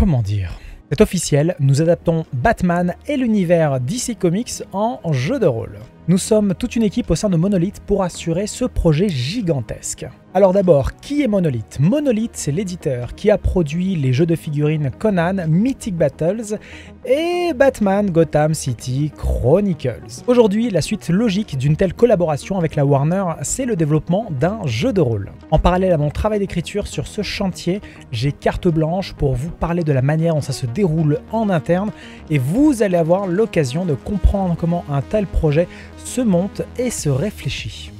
Comment dire? C'est officiel, nous adaptons Batman et l'univers DC Comics en jeu de rôle. Nous sommes toute une équipe au sein de Monolith pour assurer ce projet gigantesque. Alors d'abord, qui est Monolith? Monolith, c'est l'éditeur qui a produit les jeux de figurines Conan, Mythic Battles et Batman Gotham City Chronicles. Aujourd'hui, la suite logique d'une telle collaboration avec la Warner, c'est le développement d'un jeu de rôle. En parallèle à mon travail d'écriture sur ce chantier, j'ai carte blanche pour vous parler de la manière dont ça se déroule en interne et vous allez avoir l'occasion de comprendre comment un tel projet se monte et se réfléchit.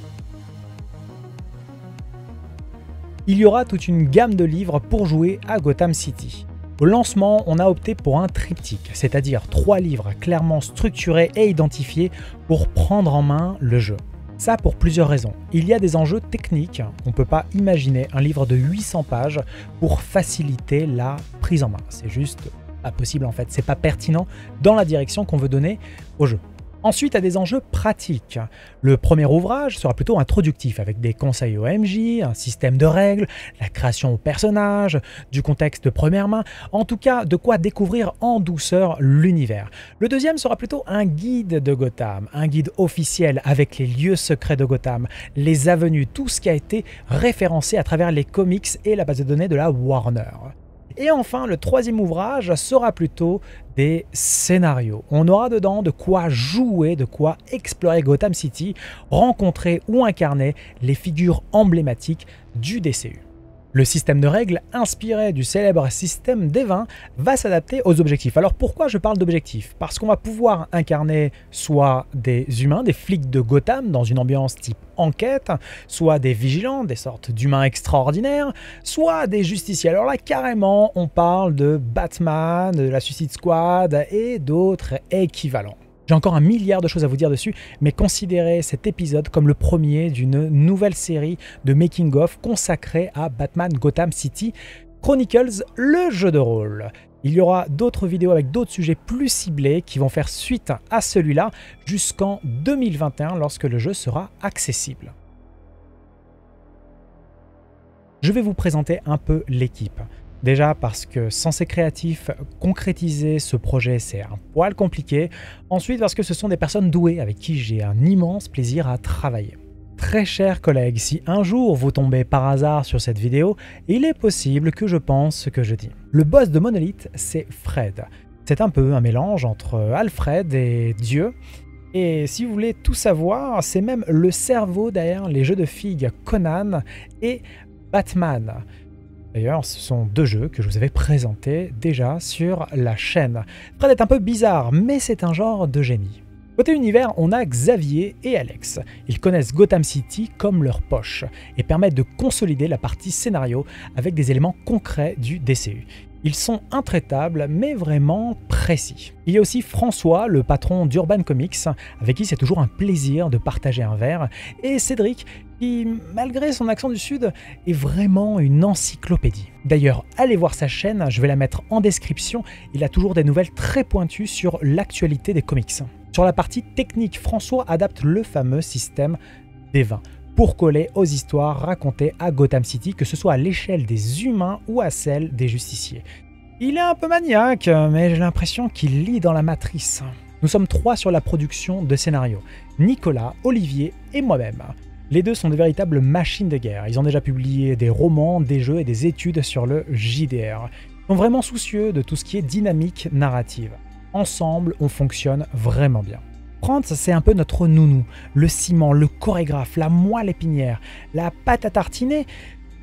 Il y aura toute une gamme de livres pour jouer à Gotham City. Au lancement, on a opté pour un triptyque, c'est-à-dire 3 livres clairement structurés et identifiés pour prendre en main le jeu. Ça pour plusieurs raisons. Il y a des enjeux techniques, on ne peut pas imaginer un livre de 800 pages pour faciliter la prise en main. C'est juste pas possible en fait, c'est pas pertinent dans la direction qu'on veut donner au jeu. Ensuite, à des enjeux pratiques. Le premier ouvrage sera plutôt introductif, avec des conseils au MJ, un système de règles, la création aux personnages, du contexte de première main, en tout cas de quoi découvrir en douceur l'univers. Le deuxième sera plutôt un guide de Gotham, un guide officiel avec les lieux secrets de Gotham, les avenues, tout ce qui a été référencé à travers les comics et la base de données de la Warner. Et enfin, le troisième ouvrage sera plutôt des scénarios. On aura dedans de quoi jouer, de quoi explorer Gotham City, rencontrer ou incarner les figures emblématiques du DCU. Le système de règles, inspiré du célèbre système des 20, va s'adapter aux objectifs. Alors pourquoi je parle d'objectifs? Parce qu'on va pouvoir incarner soit des humains, des flics de Gotham dans une ambiance type enquête, soit des vigilants, des sortes d'humains extraordinaires, soit des justiciers. Alors là, carrément, on parle de Batman, de la Suicide Squad et d'autres équivalents. J'ai encore un milliard de choses à vous dire dessus, mais considérez cet épisode comme le premier d'une nouvelle série de making-of consacrée à Batman Gotham City Chronicles, le jeu de rôle. Il y aura d'autres vidéos avec d'autres sujets plus ciblés qui vont faire suite à celui-là jusqu'en 2021 lorsque le jeu sera accessible. Je vais vous présenter un peu l'équipe. Déjà parce que sans ces créatifs, concrétiser ce projet c'est un poil compliqué. Ensuite parce que ce sont des personnes douées avec qui j'ai un immense plaisir à travailler. Très chers collègues, si un jour vous tombez par hasard sur cette vidéo, il est possible que je pense ce que je dis. Le boss de Monolith, c'est Fred. C'est un peu un mélange entre Alfred et Dieu. Et si vous voulez tout savoir, c'est même le cerveau derrière les jeux de figues Conan et Batman. D'ailleurs, ce sont 2 jeux que je vous avais présentés déjà sur la chaîne. Fred est un peu bizarre, mais c'est un genre de génie. Côté univers, on a Xavier et Alex. Ils connaissent Gotham City comme leur poche et permettent de consolider la partie scénario avec des éléments concrets du DCU. Ils sont intraitables, mais vraiment précis. Il y a aussi François, le patron d'Urban Comics, avec qui c'est toujours un plaisir de partager un verre, et Cédric, qui, malgré son accent du Sud, est vraiment une encyclopédie. D'ailleurs, allez voir sa chaîne, je vais la mettre en description, il a toujours des nouvelles très pointues sur l'actualité des comics. Sur la partie technique, François adapte le fameux système des 20. Pour coller aux histoires racontées à Gotham City, que ce soit à l'échelle des humains ou à celle des justiciers. Il est un peu maniaque, mais j'ai l'impression qu'il lit dans la matrice. Nous sommes 3 sur la production de scénarios, Nicolas, Olivier et moi-même. Les 2 sont de véritables machines de guerre, ils ont déjà publié des romans, des jeux et des études sur le JDR. Ils sont vraiment soucieux de tout ce qui est dynamique narrative. Ensemble, on fonctionne vraiment bien. Franz, c'est un peu notre nounou, le ciment, le chorégraphe, la moelle épinière, la pâte à tartiner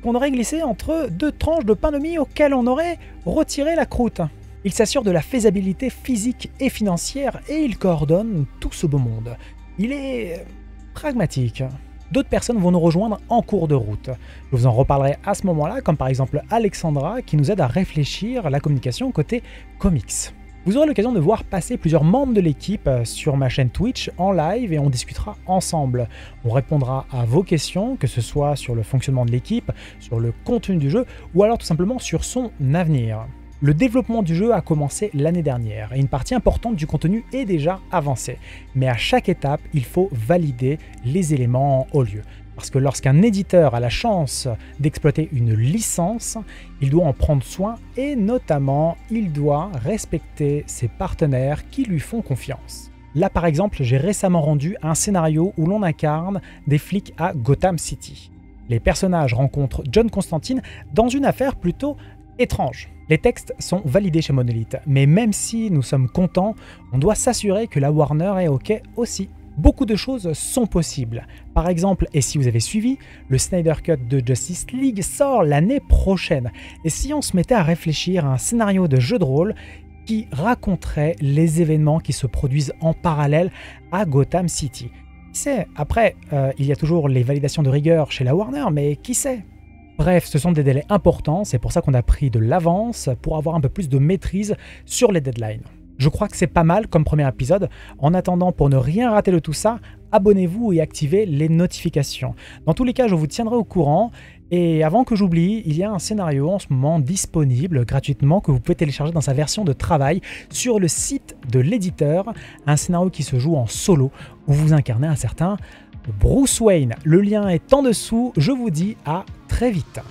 qu'on aurait glissé entre 2 tranches de pain de mie auxquelles on aurait retiré la croûte. Il s'assure de la faisabilité physique et financière et il coordonne tout ce beau monde. Il est pragmatique. D'autres personnes vont nous rejoindre en cours de route. Je vous en reparlerai à ce moment-là, comme par exemple Alexandra qui nous aide à réfléchir à la communication côté comics. Vous aurez l'occasion de voir passer plusieurs membres de l'équipe sur ma chaîne Twitch en live et on discutera ensemble. On répondra à vos questions, que ce soit sur le fonctionnement de l'équipe, sur le contenu du jeu ou alors tout simplement sur son avenir. Le développement du jeu a commencé l'année dernière et une partie importante du contenu est déjà avancée. Mais à chaque étape, il faut valider les éléments en haut lieu. Parce que lorsqu'un éditeur a la chance d'exploiter une licence, il doit en prendre soin et notamment, il doit respecter ses partenaires qui lui font confiance. Là par exemple, j'ai récemment rendu un scénario où l'on incarne des flics à Gotham City. Les personnages rencontrent John Constantine dans une affaire plutôt étrange. Les textes sont validés chez Monolith, mais même si nous sommes contents, on doit s'assurer que la Warner est OK aussi. Beaucoup de choses sont possibles. Par exemple, et si vous avez suivi, le Snyder Cut de Justice League sort l'année prochaine. Et si on se mettait à réfléchir à un scénario de jeu de rôle qui raconterait les événements qui se produisent en parallèle à Gotham City? Qui sait? Après, il y a toujours les validations de rigueur chez la Warner, mais qui sait? Bref, ce sont des délais importants, c'est pour ça qu'on a pris de l'avance pour avoir un peu plus de maîtrise sur les deadlines. Je crois que c'est pas mal comme premier épisode. En attendant, pour ne rien rater de tout ça, abonnez-vous et activez les notifications. Dans tous les cas, je vous tiendrai au courant. Et avant que j'oublie, il y a un scénario en ce moment disponible gratuitement que vous pouvez télécharger dans sa version de travail sur le site de l'éditeur. Un scénario qui se joue en solo où vous incarnez un certain Bruce Wayne. Le lien est en dessous. Je vous dis à très vite.